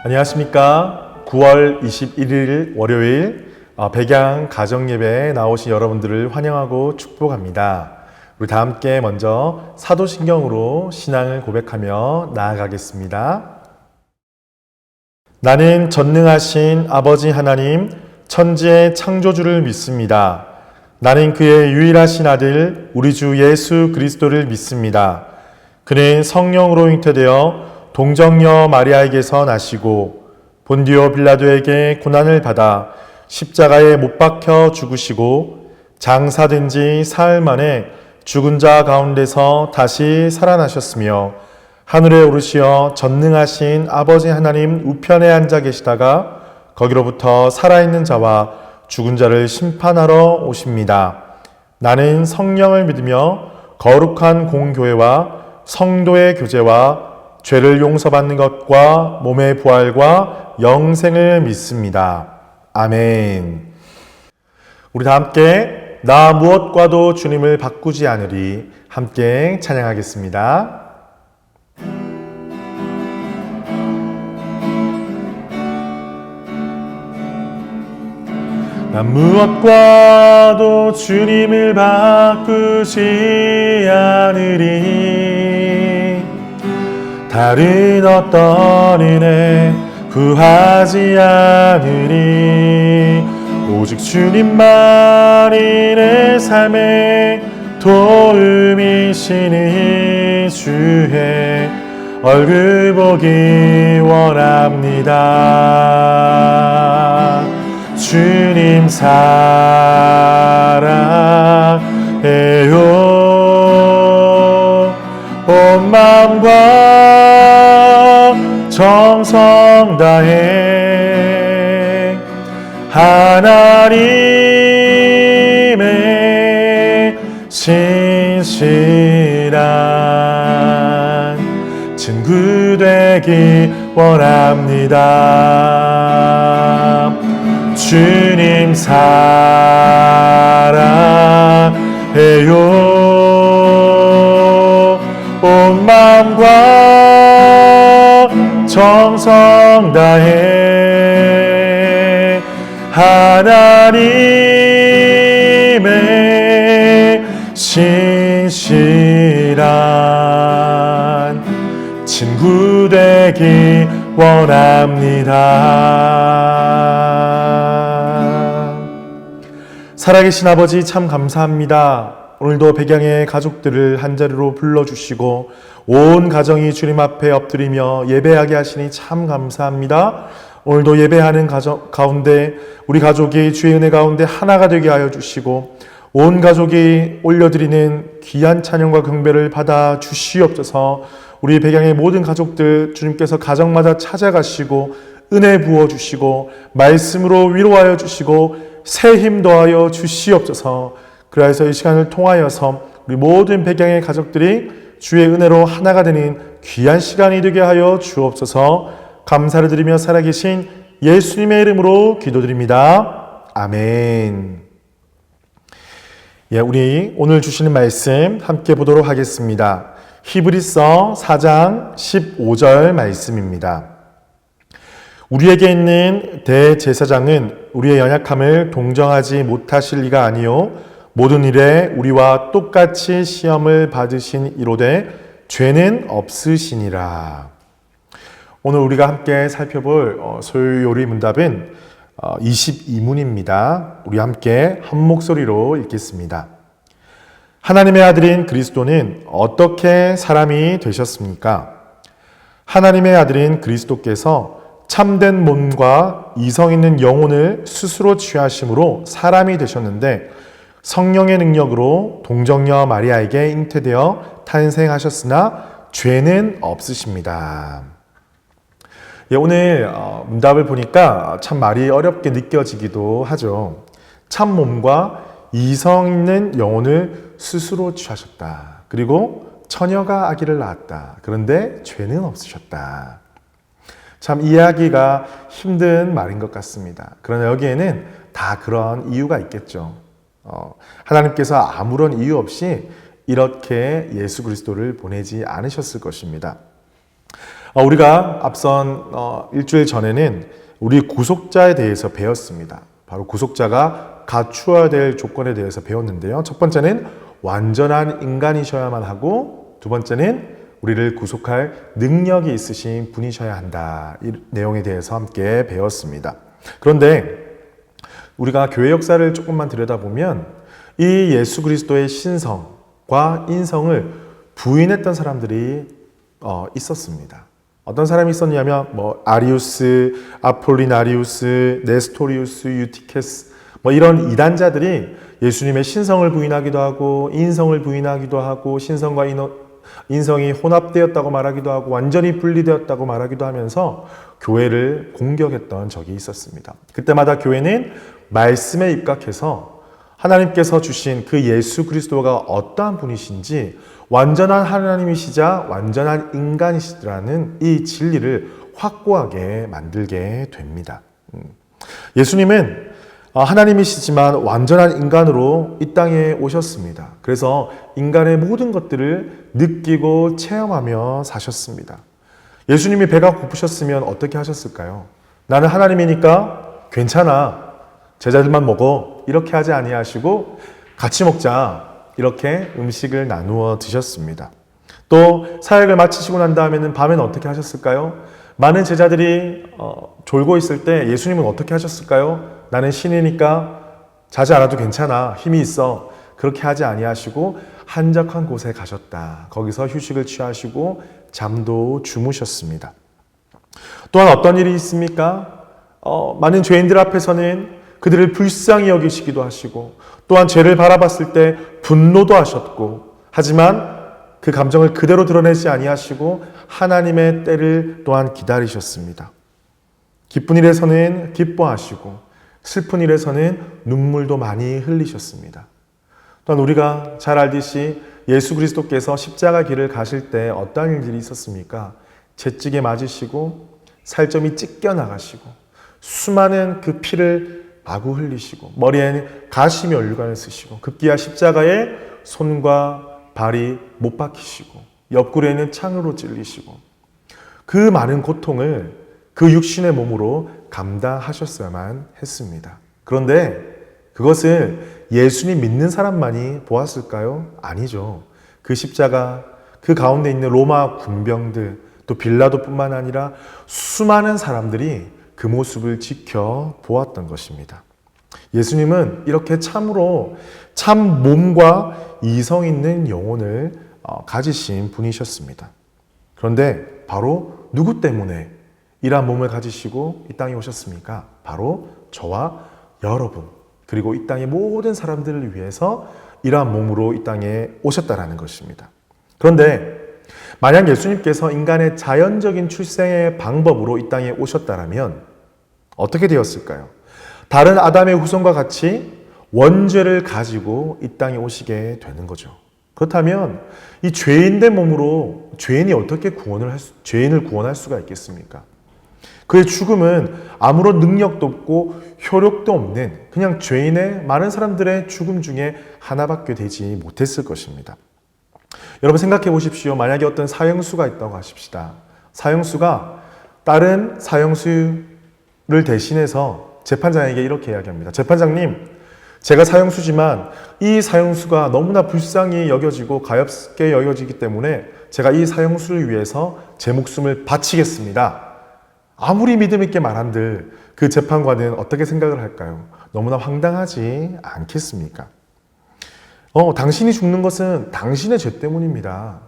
안녕하십니까. 9월 21일 월요일 백양 가정예배에 나오신 여러분들을 환영하고 축복합니다. 우리 다 함께 먼저 사도신경으로 신앙을 고백하며 나아가겠습니다. 나는 전능하신 아버지 하나님, 천지의 창조주를 믿습니다. 나는 그의 유일하신 아들 우리 주 예수 그리스도를 믿습니다. 그는 성령으로 잉태되어 동정녀 마리아에게서 나시고 본디오 빌라도에게 고난을 받아 십자가에 못 박혀 죽으시고 장사된 지 사흘 만에 죽은 자 가운데서 다시 살아나셨으며 하늘에 오르시어 전능하신 아버지 하나님 우편에 앉아 계시다가 거기로부터 살아있는 자와 죽은 자를 심판하러 오십니다. 나는 성령을 믿으며 거룩한 공교회와 성도의 교제와 죄를 용서받는 것과 몸의 부활과 영생을 믿습니다. 아멘. 우리 다 함께 나 무엇과도 주님을 바꾸지 않으리 함께 찬양하겠습니다. 나 무엇과도 주님을 바꾸지 않으리 다른 어떤 은혜 구하지 않으리 오직 주님만이 내 삶의 도움이시니 주의 얼굴 보기 원합니다. 주님 사랑해요. 온 마음과 정성 다해 하나님의 신실한 친구 되기 원합니다. 주님 사랑해요. 온 마음과 정성 다해 하나님의 신실한 친구 되기 원합니다. 살아계신 아버지 참 감사합니다. 오늘도 백양의 가족들을 한자리로 불러주시고 온 가정이 주님 앞에 엎드리며 예배하게 하시니 참 감사합니다. 오늘도 예배하는 가운데 우리 가족이 주의 은혜 가운데 하나가 되게 하여 주시고 온 가족이 올려드리는 귀한 찬양과 경배를 받아 주시옵소서. 우리 백양의 모든 가족들 주님께서 가정마다 찾아가시고 은혜 부어주시고 말씀으로 위로하여 주시고 새 힘 더하여 주시옵소서. 그래서 이 시간을 통하여서 우리 모든 백양의 가족들이 주의 은혜로 하나가 되는 귀한 시간이 되게 하여 주옵소서. 감사를 드리며 살아계신 예수님의 이름으로 기도드립니다. 아멘. 우리 오늘 주시는 말씀 함께 보도록 하겠습니다. 히브리서 4장 15절 말씀입니다. 우리에게 있는 대제사장은 우리의 연약함을 동정하지 못하실 리가 아니요 모든 일에 우리와 똑같이 시험을 받으신 이로되 죄는 없으시니라. 오늘 우리가 함께 살펴볼 소요리 문답은 22문입니다. 우리 함께 한 목소리로 읽겠습니다. 하나님의 아들인 그리스도는 어떻게 사람이 되셨습니까? 하나님의 아들인 그리스도께서 참된 몸과 이성 있는 영혼을 스스로 취하심으로 사람이 되셨는데 성령의 능력으로 동정녀 마리아에게 잉태되어 탄생하셨으나 죄는 없으십니다. 오늘 문답을 보니까 참 말이 어렵게 느껴지기도 하죠. 참 몸과 이성 있는 영혼을 스스로 취하셨다. 그리고 처녀가 아기를 낳았다. 그런데 죄는 없으셨다. 참 이해하기가 힘든 말인 것 같습니다. 그러나 여기에는 다 그런 이유가 있겠죠. 하나님께서 아무런 이유 없이 이렇게 예수 그리스도를 보내지 않으셨을 것입니다. 우리가 앞선 일주일 전에는 우리 구속자에 대해서 배웠습니다. 바로 구속자가 갖추어야 될 조건에 대해서 배웠는데요. 첫 번째는 완전한 인간이셔야만 하고, 두 번째는 우리를 구속할 능력이 있으신 분이셔야 한다. 이 내용에 대해서 함께 배웠습니다. 그런데 우리가 교회 역사를 조금만 들여다보면 이 예수 그리스도의 신성과 인성을 부인했던 사람들이 있었습니다. 어떤 사람이 있었냐면 아리우스, 아폴리나리우스, 네스토리우스, 유티케스 이런 이단자들이 예수님의 신성을 부인하기도 하고 인성을 부인하기도 하고 신성과 인성이 혼합되었다고 말하기도 하고 완전히 분리되었다고 말하기도 하면서 교회를 공격했던 적이 있었습니다. 그때마다 교회는 말씀에 입각해서 하나님께서 주신 그 예수 그리스도가 어떠한 분이신지, 완전한 하나님이시자 완전한 인간이시라는 이 진리를 확고하게 만들게 됩니다. 예수님은 하나님이시지만 완전한 인간으로 이 땅에 오셨습니다. 그래서 인간의 모든 것들을 느끼고 체험하며 사셨습니다. 예수님이 배가 고프셨으면 어떻게 하셨을까요? 나는 하나님이니까 괜찮아, 제자들만 먹어, 이렇게 하지 아니하시고 같이 먹자, 이렇게 음식을 나누어 드셨습니다. 또 사역을 마치시고 난 다음에는 밤에는 어떻게 하셨을까요? 많은 제자들이 졸고 있을 때 예수님은 어떻게 하셨을까요? 나는 신이니까 자지 않아도 괜찮아, 힘이 있어, 그렇게 하지 아니하시고 한적한 곳에 가셨다. 거기서 휴식을 취하시고 잠도 주무셨습니다. 또한 어떤 일이 있습니까? 많은 죄인들 앞에서는 그들을 불쌍히 여기시기도 하시고, 또한 죄를 바라봤을 때 분노도 하셨고, 하지만 그 감정을 그대로 드러내지 아니하시고 하나님의 때를 또한 기다리셨습니다. 기쁜 일에서는 기뻐하시고 슬픈 일에서는 눈물도 많이 흘리셨습니다. 또한 우리가 잘 알듯이 예수 그리스도께서 십자가 길을 가실 때 어떠한 일들이 있었습니까? 채찍에 맞으시고 살점이 찢겨나가시고 수많은 그 피를 마구 흘리시고 머리에는 가시며 얼류관을 쓰시고 급기야 십자가에 손과 발이 못 박히시고 옆구리에는 창으로 찔리시고 그 많은 고통을 그 육신의 몸으로 감당하셨어야만 했습니다. 그런데 그것을 예수님 믿는 사람만이 보았을까요? 아니죠. 그 십자가, 그 가운데 있는 로마 군병들, 또 빌라도뿐만 아니라 수많은 사람들이 그 모습을 지켜보았던 것입니다. 예수님은 이렇게 참으로 참 몸과 이성 있는 영혼을 가지신 분이셨습니다. 그런데 바로 누구 때문에 이러한 몸을 가지시고 이 땅에 오셨습니까? 바로 저와 여러분, 그리고 이 땅의 모든 사람들을 위해서 이러한 몸으로 이 땅에 오셨다라는 것입니다. 그런데 만약 예수님께서 인간의 자연적인 출생의 방법으로 이 땅에 오셨다라면 어떻게 되었을까요? 다른 아담의 후손과 같이 원죄를 가지고 이 땅에 오시게 되는 거죠. 그렇다면 이 죄인된 몸으로 죄인이 어떻게 죄인을 구원할 수가 있겠습니까? 그의 죽음은 아무런 능력도 없고 효력도 없는 그냥 죄인의 많은 사람들의 죽음 중에 하나밖에 되지 못했을 것입니다. 여러분 생각해 보십시오. 만약에 어떤 사형수가 있다고 하십시다. 사형수가 다른 사형수를 대신해서 재판장에게 이렇게 이야기합니다. 재판장님, 제가 사형수지만 이 사형수가 너무나 불쌍히 여겨지고 가엾게 여겨지기 때문에 제가 이 사형수를 위해서 제 목숨을 바치겠습니다. 아무리 믿음 있게 말한들 그 재판관은 어떻게 생각을 할까요? 너무나 황당하지 않겠습니까? 당신이 죽는 것은 당신의 죄 때문입니다.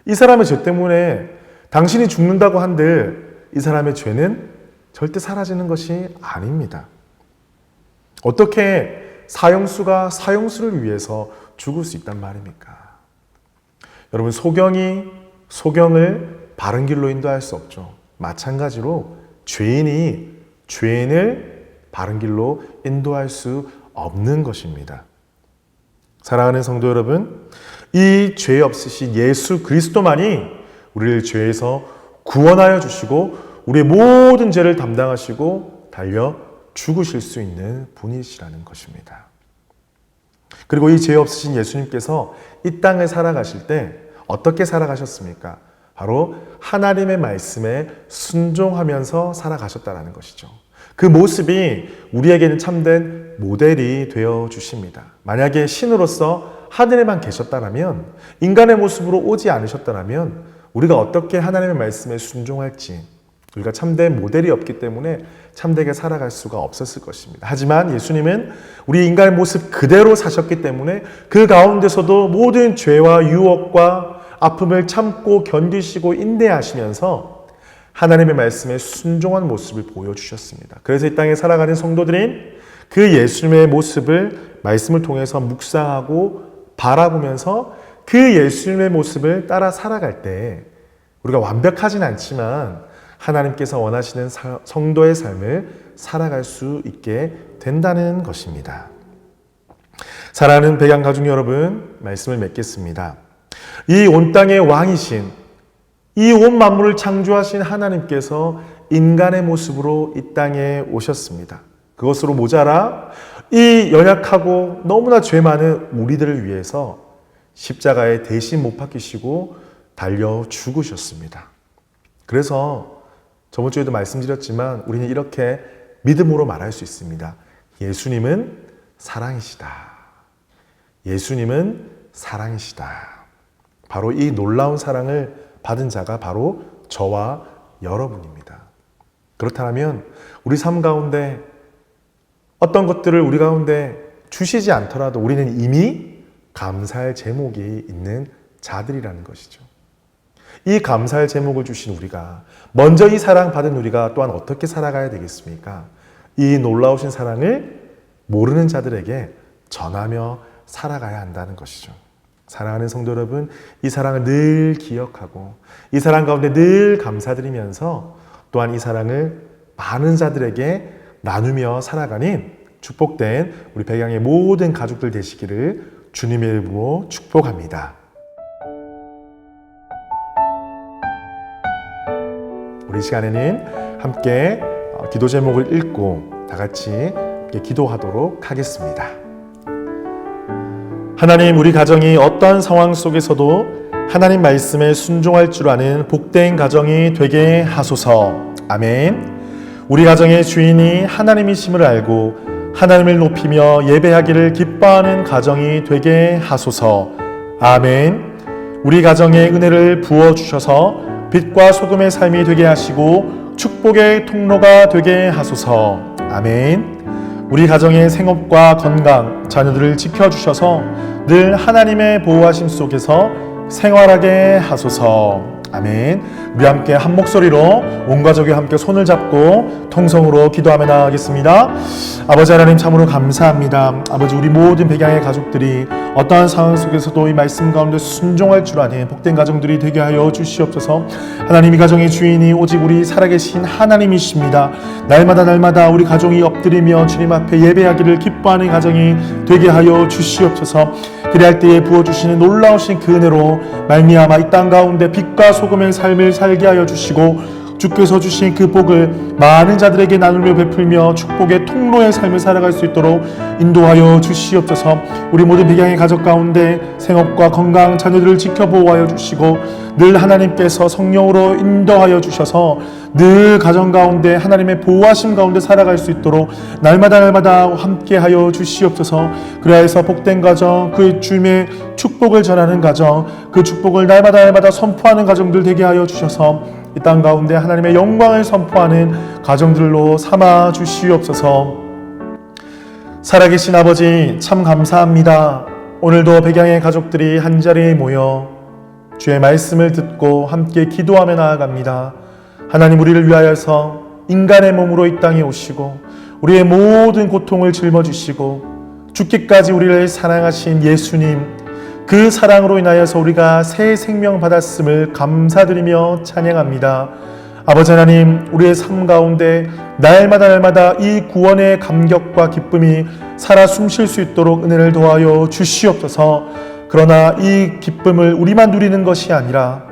이 사람의 죄 때문에 당신이 죽는다고 한들 이 사람의 죄는 절대 사라지는 것이 아닙니다. 어떻게 사형수가 사형수를 위해서 죽을 수 있단 말입니까? 여러분, 소경을 바른 길로 인도할 수 없죠. 마찬가지로 죄인이 죄인을 바른 길로 인도할 수 없는 것입니다. 사랑하는 성도 여러분, 이 죄 없으신 예수 그리스도만이 우리를 죄에서 구원하여 주시고 우리의 모든 죄를 담당하시고 달려 죽으실 수 있는 분이시라는 것입니다. 그리고 이 죄 없으신 예수님께서 이 땅을 살아가실 때 어떻게 살아가셨습니까? 바로 하나님의 말씀에 순종하면서 살아가셨다는 것이죠. 그 모습이 우리에게는 참된 모델이 되어 주십니다. 만약에 신으로서 하늘에만 계셨다면, 인간의 모습으로 오지 않으셨다면 우리가 어떻게 하나님의 말씀에 순종할지, 우리가 참된 모델이 없기 때문에 참되게 살아갈 수가 없었을 것입니다. 하지만 예수님은 우리 인간의 모습 그대로 사셨기 때문에 그 가운데서도 모든 죄와 유혹과 아픔을 참고 견디시고 인내하시면서 하나님의 말씀에 순종한 모습을 보여주셨습니다. 그래서 이 땅에 살아가는 성도들인 그 예수님의 모습을 말씀을 통해서 묵상하고 바라보면서 그 예수님의 모습을 따라 살아갈 때 우리가 완벽하진 않지만 하나님께서 원하시는 성도의 삶을 살아갈 수 있게 된다는 것입니다. 사랑하는 백양 가족 여러분, 말씀을 맺겠습니다. 이 온 땅의 왕이신, 이 온 만물을 창조하신 하나님께서 인간의 모습으로 이 땅에 오셨습니다. 그것으로 모자라 이 연약하고 너무나 죄 많은 우리들을 위해서 십자가에 대신 못 박히시고 달려 죽으셨습니다. 그래서 저번 주에도 말씀드렸지만 우리는 이렇게 믿음으로 말할 수 있습니다. 예수님은 사랑이시다. 예수님은 사랑이시다. 바로 이 놀라운 사랑을 받은 자가 바로 저와 여러분입니다. 그렇다면 우리 삶 가운데 어떤 것들을 우리 가운데 주시지 않더라도 우리는 이미 감사할 제목이 있는 자들이라는 것이죠. 이 감사할 제목을 주신 우리가, 먼저 이 사랑 받은 우리가 또한 어떻게 살아가야 되겠습니까? 이 놀라우신 사랑을 모르는 자들에게 전하며 살아가야 한다는 것이죠. 사랑하는 성도 여러분, 이 사랑을 늘 기억하고 이 사랑 가운데 늘 감사드리면서 또한 이 사랑을 많은 자들에게 나누며 살아가는 축복된 우리 백양의 모든 가족들 되시기를 주님의 이름으로 축복합니다. 우리 시간에는 함께 기도 제목을 읽고 다 같이 함께 기도하도록 하겠습니다. 하나님, 우리 가정이 어떠한 상황 속에서도 하나님 말씀에 순종할 줄 아는 복된 가정이 되게 하소서. 아멘. 우리 가정의 주인이 하나님이심을 알고 하나님을 높이며 예배하기를 기뻐하는 가정이 되게 하소서. 아멘. 우리 가정에 은혜를 부어주셔서 빛과 소금의 삶이 되게 하시고 축복의 통로가 되게 하소서. 아멘. 우리 가정의 생업과 건강, 자녀들을 지켜주셔서 늘 하나님의 보호하심 속에서 생활하게 하소서. 아멘. 우리 함께 한 목소리로 온 가족이 함께 손을 잡고 통성으로 기도하며 나아가겠습니다. 아버지 하나님, 참으로 감사합니다. 아버지, 우리 모든 백양의 가족들이 어떠한 상황 속에서도 이 말씀 가운데 순종할 줄 아는 복된 가정들이 되게 하여 주시옵소서. 하나님, 이 가정의 주인이 오직 우리 살아계신 하나님이십니다. 날마다 우리 가정이 엎드리며 주님 앞에 예배하기를 기뻐하는 가정이 되게 하여 주시옵소서. 그리할 때에 부어주시는 놀라우신 그 은혜로 말미암아 이 땅 가운데 빛과 소금의 삶을 살게 하여 주시고 주께서 주신 그 복을 많은 자들에게 나누며 베풀며 축복의 통로의 삶을 살아갈 수 있도록 인도하여 주시옵소서. 우리 모든 백양의 가족 가운데 생업과 건강, 자녀들을 지켜보호하여 주시고 늘 하나님께서 성령으로 인도하여 주셔서 늘 가정 가운데 하나님의 보호하심 가운데 살아갈 수 있도록 날마다 함께하여 주시옵소서. 그래서 복된 가정, 그 주님의 축복을 전하는 가정, 그 축복을 날마다 선포하는 가정들 되게 하여 주셔서 이 땅 가운데 하나님의 영광을 선포하는 가정들로 삼아 주시옵소서. 살아계신 아버지, 참 감사합니다. 오늘도 백양의 가족들이 한자리에 모여 주의 말씀을 듣고 함께 기도하며 나아갑니다. 하나님, 우리를 위하여서 인간의 몸으로 이 땅에 오시고 우리의 모든 고통을 짊어지시고 죽기까지 우리를 사랑하신 예수님, 그 사랑으로 인하여서 우리가 새 생명 받았음을 감사드리며 찬양합니다. 아버지 하나님, 우리의 삶 가운데 날마다 이 구원의 감격과 기쁨이 살아 숨쉴 수 있도록 은혜를 도하여 주시옵소서. 그러나 이 기쁨을 우리만 누리는 것이 아니라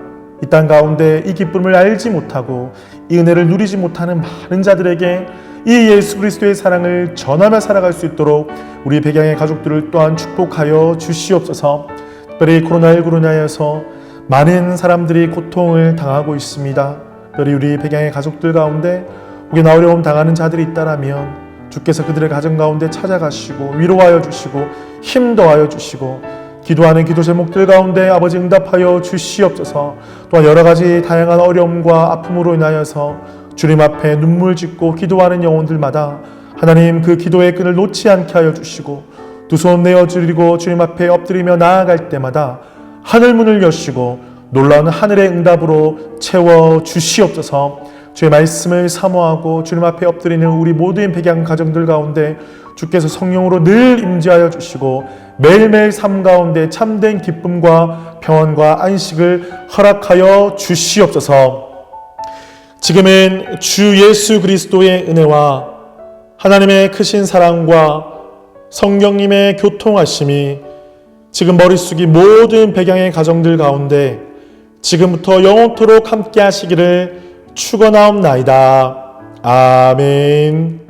이 땅 가운데 이 기쁨을 알지 못하고 이 은혜를 누리지 못하는 많은 자들에게 이 예수 그리스도의 사랑을 전하며 살아갈 수 있도록 우리 백양의 가족들을 또한 축복하여 주시옵소서. 특별히 코로나19로 인하여서 많은 사람들이 고통을 당하고 있습니다. 특별히 우리 백양의 가족들 가운데 혹여나 어려움 당하는 자들이 있다라면 주께서 그들의 가정 가운데 찾아가시고 위로하여 주시고 힘 더하여 주시고 기도하는 기도 제목들 가운데 아버지 응답하여 주시옵소서. 또한 여러 가지 다양한 어려움과 아픔으로 인하여서 주님 앞에 눈물 짓고 기도하는 영혼들마다 하나님 그 기도의 끈을 놓지 않게 하여 주시고 두 손 내어드리고 주님 앞에 엎드리며 나아갈 때마다 하늘 문을 여시고 놀라운 하늘의 응답으로 채워 주시옵소서. 주의 말씀을 사모하고 주님 앞에 엎드리는 우리 모든 백양 가정들 가운데 주께서 성령으로 늘 임재하여 주시고 매일매일 삶 가운데 참된 기쁨과 평안과 안식을 허락하여 주시옵소서. 지금은 주 예수 그리스도의 은혜와 하나님의 크신 사랑과 성령님의 교통하심이 지금 머리 숙이 모든 백양의 가정들 가운데 지금부터 영원토록 함께 하시기를 축원하옵나이다. 아멘.